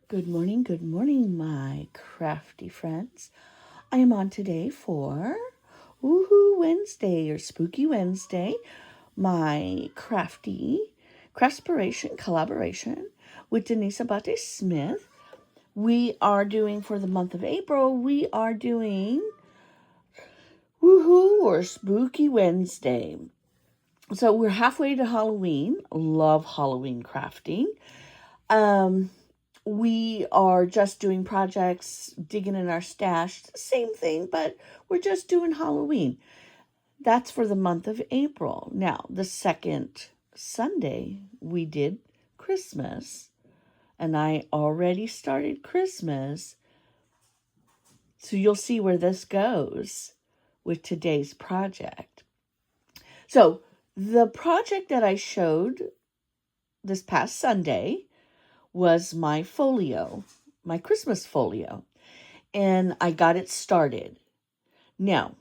Good morning, my crafty friends. I am on today for Woohoo Wednesday or Spooky Wednesday, my craftspiration collaboration with Denise Abate-Smith. We are doing, for the month of April, we are doing Woohoo or Spooky Wednesday. So we're halfway to Halloween. Love Halloween crafting. We are just doing projects, digging in our stash. Same thing, but we're just doing Halloween. That's for the month of April. Now, the second Sunday, we did Christmas. And I already started Christmas. So you'll see where this goes with today's project. So the project that I showed this past Sunday was my folio, my Christmas folio, and I got it started. Now,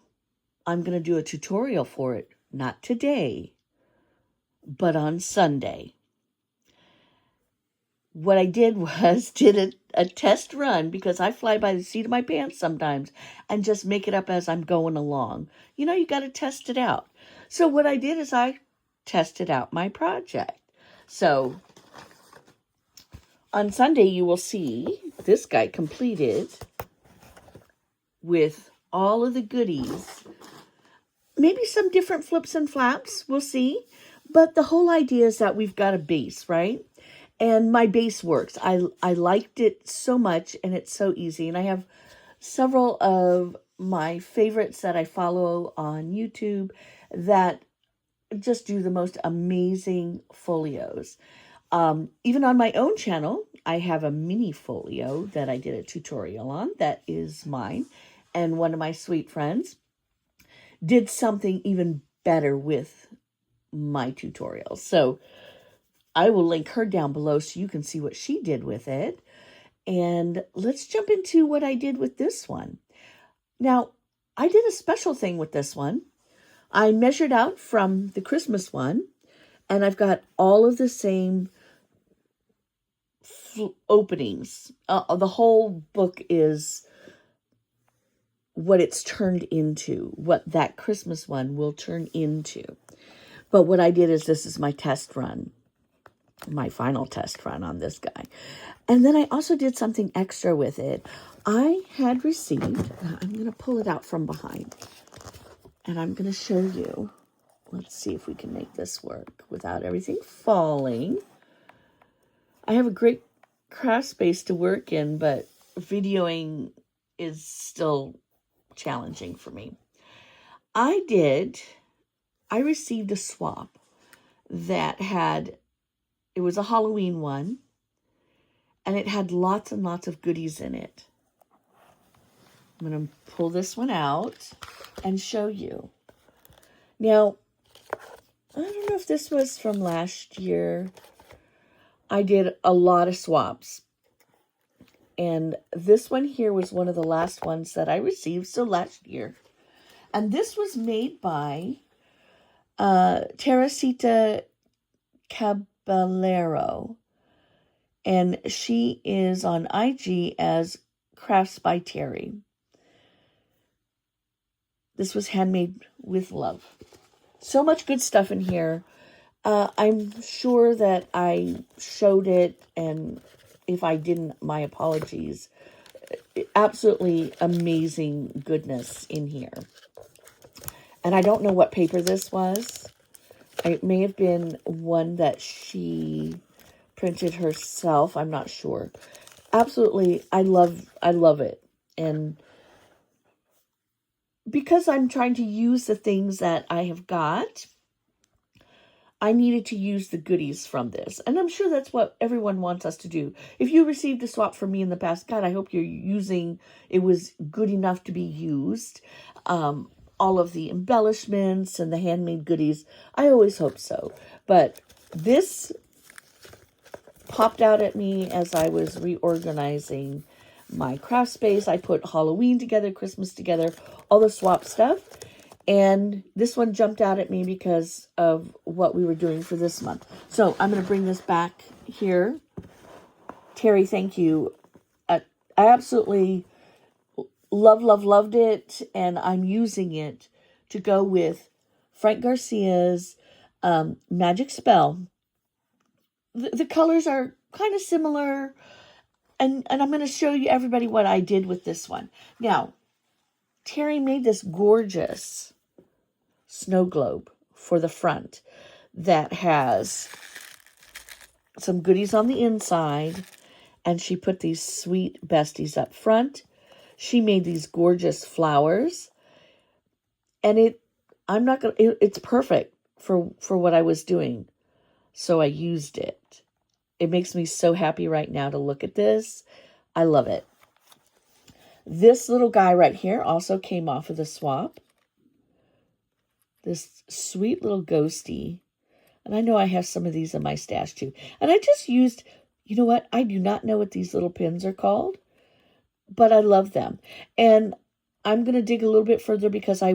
I'm going to do a tutorial for it, not today, but on Sunday. What I did was did a test run because I fly by the seat of my pants sometimes and just make it up as I'm going along. You know, you got to test it out. So what I did is I tested out my project. So on Sunday, you will see this guy completed with all of the goodies. Maybe some different flips and flaps, we'll see. But the whole idea is that we've got a base, right? And my base works. I liked it so much, and it's so easy. And I have several of my favorites that I follow on YouTube that just do the most amazing folios. Even on my own channel, I have a mini folio that I did a tutorial on that is mine. And one of my sweet friends did something even better with my tutorial. So I will link her down below so you can see what she did with it. And let's jump into what I did with this one. Now, I did a special thing with this one. I measured out from the Christmas one, and I've got all of the same openings. The whole book is what it's turned into, what that Christmas one will turn into. But what I did is this is my test run, my final test run on this guy. And then I also did something extra with it. I had received, I'm going to pull it out from behind, and I'm going to show you. Let's see if we can make this work without everything falling. I have a great craft space to work in, but videoing is still challenging for me. I received a swap that it was a Halloween one, and it had lots and lots of goodies in it. I'm going to pull this one out and show you. Now, I don't know if this was from last year. I did a lot of swaps. And this one here was one of the last ones that I received, so last year. And this was made by Teresita Caballero. And she is on IG as Crafts by Terry. This was handmade with love. So much good stuff in here. I'm sure that I showed it, and if I didn't, my apologies. Absolutely amazing goodness in here. And I don't know what paper this was. It may have been one that she printed herself. I'm not sure. Absolutely, I love it. And because I'm trying to use the things that I have got, I needed to use the goodies from this. And I'm sure that's what everyone wants us to do. If you received a swap from me in the past, God, I hope you're using, it was good enough to be used. All of the embellishments and the handmade goodies, I always hope so. But this popped out at me as I was reorganizing my craft space. I put Halloween together, Christmas together, all the swap stuff. And this one jumped out at me because of what we were doing for this month. So I'm going to bring this back here Terry, thank you. I absolutely loved it, and I'm using it to go with Frank Garcia's Magic Spell. The colors are kind of similar, and I'm going to show you everybody what I did with this one. Now, Terry made this gorgeous snow globe for the front that has some goodies on the inside, and she put these sweet besties up front. She made these gorgeous flowers, and it's perfect for what I was doing. So I used it. It makes me so happy right now to look at this. I love it. This little guy right here also came off of the swap. This sweet little ghosty. And I know I have some of these in my stash too. And I just used, you know what? I do not know what these little pins are called, but I love them. And I'm going to dig a little bit further because I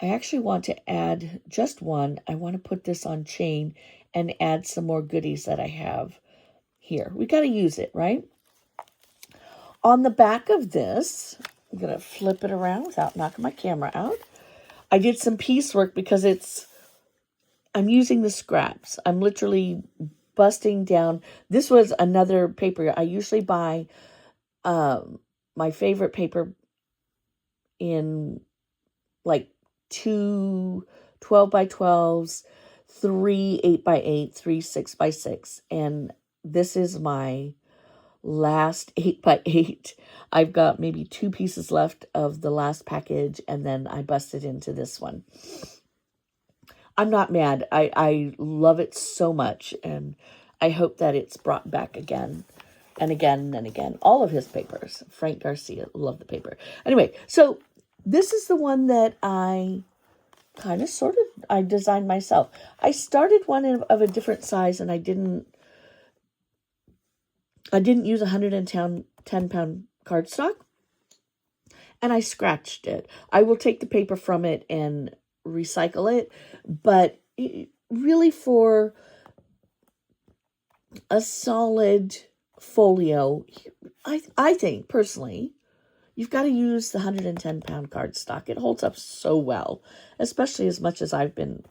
actually want to add just one. I want to put this on chain and add some more goodies that I have here. We got to use it, right? On the back of this, I'm going to flip it around without knocking my camera out. I did some piecework because I'm using the scraps. I'm literally busting down. This was another paper. I usually buy my favorite paper in like 2 12x12s, 3 8x8, 3 6x6. And this is my last 8x8. I've got maybe 2 pieces left of the last package, and then I busted into this one. I'm not mad. I love it so much, and I hope that it's brought back again and again and again. All of his papers. Frank Garcia, love the paper. Anyway, so this is the one that I kind of I designed myself. I started one of a different size, and I didn't use 110-pound cardstock, and I scratched it. I will take the paper from it and recycle it, but really for a solid folio, I think personally, you've got to use the 110-pound cardstock. It holds up so well, especially as much as I've been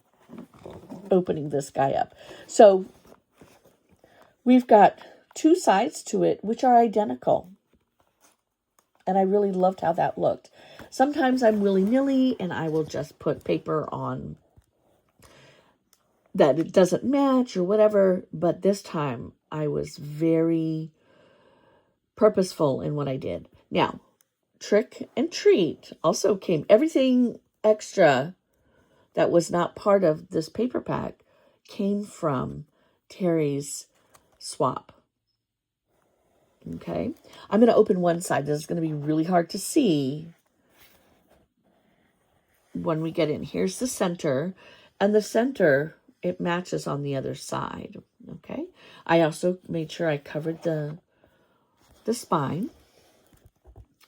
opening this guy up. So we've got 2 sides to it, which are identical. And I really loved how that looked. Sometimes I'm willy-nilly, and I will just put paper on that it doesn't match or whatever. But this time, I was very purposeful in what I did. Now, Trick and Treat also came. Everything extra that was not part of this paper pack came from Terry's swap. Okay, I'm going to open one side. This is going to be really hard to see when we get in. Here's the center, and the center, it matches on the other side. Okay, I also made sure I covered the spine.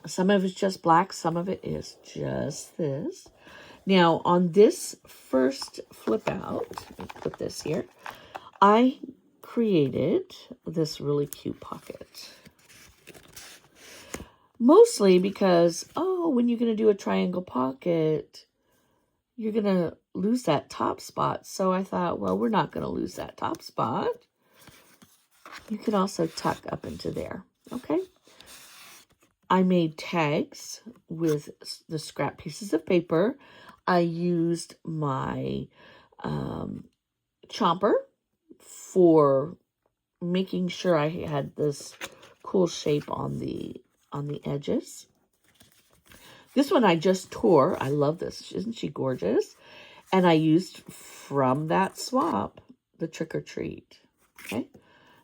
Some of it's just black, some of it is just this. Now, on this first flip out, let me put this here, I created this really cute pocket. Mostly because, when you're going to do a triangle pocket, you're going to lose that top spot. So I thought, well, we're not going to lose that top spot. You can also tuck up into there, okay? I made tags with the scrap pieces of paper. I used my chomper for making sure I had this cool shape on the edges. This one I just tore. I love this. Isn't she gorgeous? And I used from that swap the Trick or Treat. Okay.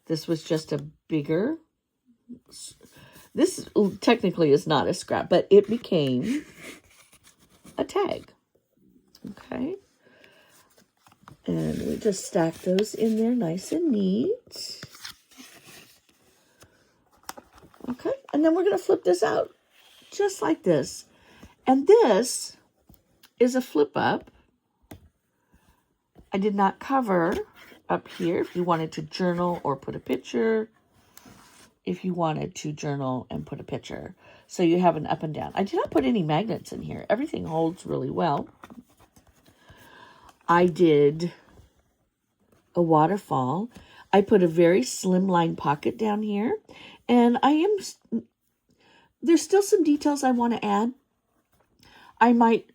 This was just a bigger. This technically is not a scrap, but it became a tag. Okay. And we just stack those in there nice and neat. Okay, and then we're going to flip this out just like this. And this is a flip up. I did not cover up here if you wanted to journal or put a picture. If you wanted to journal and put a picture. So you have an up and down. I did not put any magnets in here. Everything holds really well. I did a waterfall. I put a very slimline pocket down here. And there's still some details I want to add. I might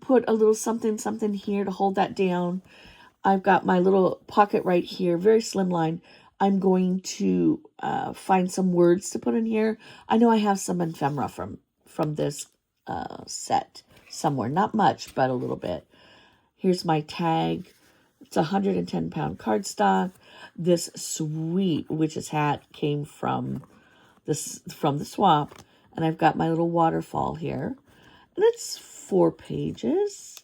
put a little something here to hold that down. I've got my little pocket right here, very slimline. I'm going to find some words to put in here. I know I have some ephemera from this set somewhere. Not much, but a little bit. Here's my tag. It's a 110-pound cardstock. This sweet witch's hat came from the swap. And I've got my little waterfall here. And it's 4 pages.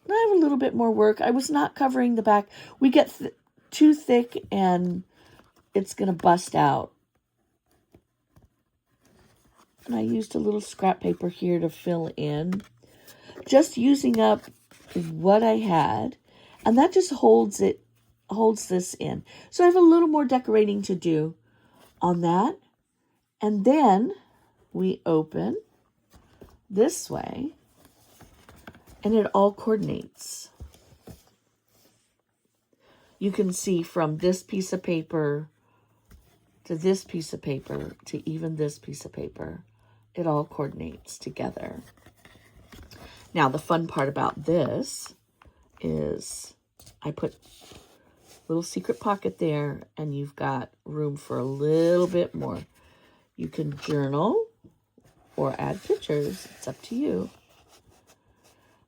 I have a little bit more work. I was not covering the back. We get too thick and it's going to bust out. And I used a little scrap paper here to fill in. Just using up what I had. And that just holds this in. So I have a little more decorating to do on that. And then we open this way. And it all coordinates. You can see from this piece of paper to this piece of paper to even this piece of paper. It all coordinates together. Now, the fun part about this is I put a little secret pocket there, and you've got room for a little bit more. You can journal or add pictures. It's up to you.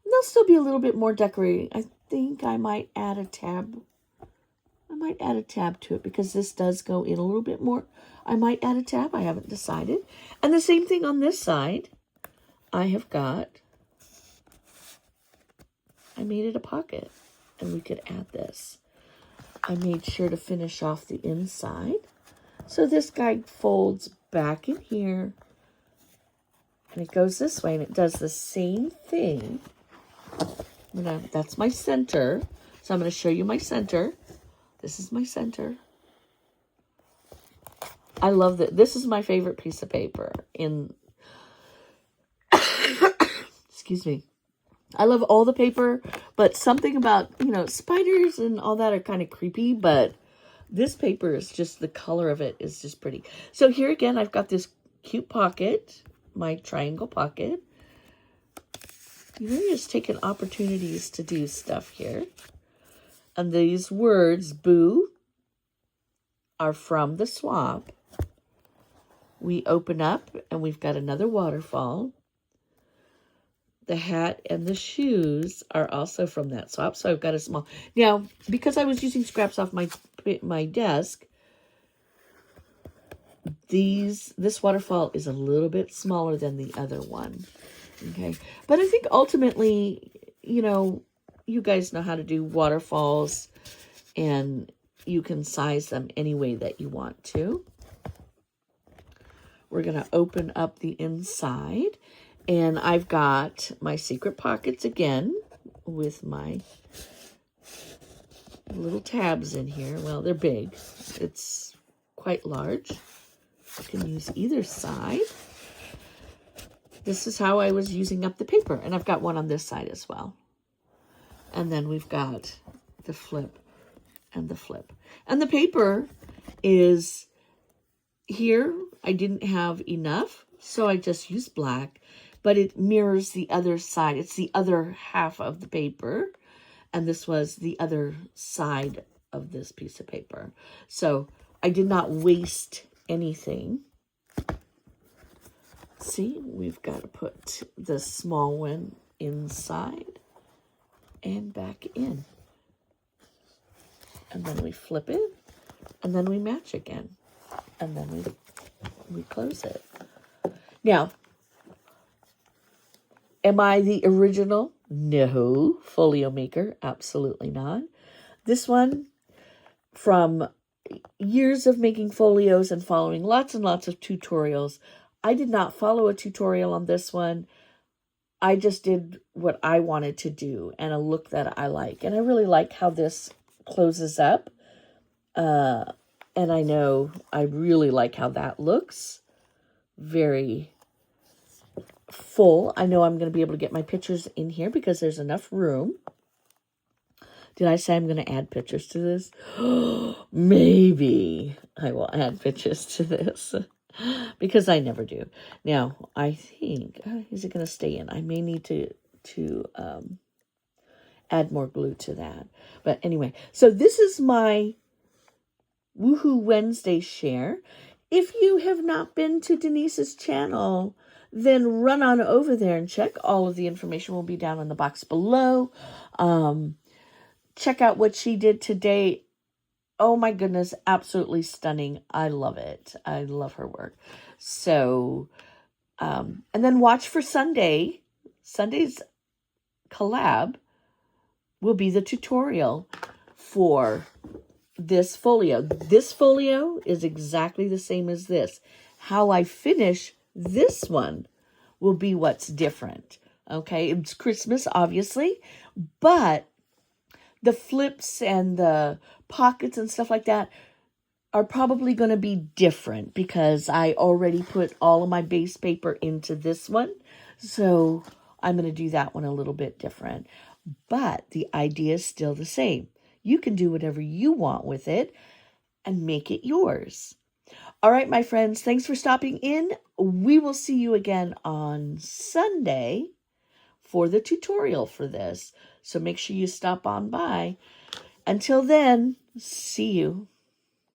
There'll still be a little bit more decorating. I think I might add a tab. I might add a tab to it because this does go in a little bit more. I might add a tab. I haven't decided. And the same thing on this side. I made it a pocket and we could add this. I made sure to finish off the inside. So this guy folds back in here and it goes this way and it does the same thing. That's my center. So I'm going to show you my center. This is my center. I love that. This is my favorite piece of paper excuse me. I love all the paper, but something about, spiders and all that are kind of creepy, but this paper is just, the color of it is just pretty. So here again, I've got this cute pocket, my triangle pocket. You're just taking opportunities to do stuff here. And these words, boo, are from the swap. We open up and we've got another waterfall. The hat and the shoes are also from that swap. So I've got a small. Now, because I was using scraps off my desk, this waterfall is a little bit smaller than the other one. Okay, but I think ultimately, you guys know how to do waterfalls and you can size them any way that you want to. We're going to open up the inside and I've got my secret pockets again with my little tabs in here. Well, they're big. It's quite large. You can use either side. This is how I was using up the paper. And I've got one on this side as well. And then we've got the flip and the flip. And the paper is here. I didn't have enough, so I just used black. But it mirrors the other side. It's the other half of the paper. And this was the other side of this piece of paper. So I did not waste anything. See, we've got to put the small one inside and back in. And then we flip it, and then we match again. And then we close it. Now, am I the original? No. Folio maker? Absolutely not. This one, from years of making folios and following lots and lots of tutorials, I did not follow a tutorial on this one. I just did what I wanted to do and a look that I like. And I really like how this closes up. And I know I really like how that looks. Very full. I know I'm going to be able to get my pictures in here because there's enough room. Did I say I'm going to add pictures to this? Maybe I will add pictures to this because I never do. Now, I think, is it going to stay in? I may need to add more glue to that. But anyway, so this is my Woohoo Wednesday share. If you have not been to Denise's channel, then run on over there and check. All of the information will be down in the box below. Check out what she did today. Oh my goodness, absolutely stunning. I love it. I love her work. So, and then watch for Sunday. Sunday's collab will be the tutorial for this folio. This folio is exactly the same as this. How I finish this one will be what's different. Okay, it's Christmas, obviously, but the flips and the pockets and stuff like that are probably going to be different because I already put all of my base paper into this one. So I'm going to do that one a little bit different. But the idea is still the same. You can do whatever you want with it and make it yours. All right, my friends, thanks for stopping in. We will see you again on Sunday for the tutorial for this. So make sure you stop on by. Until then, see you.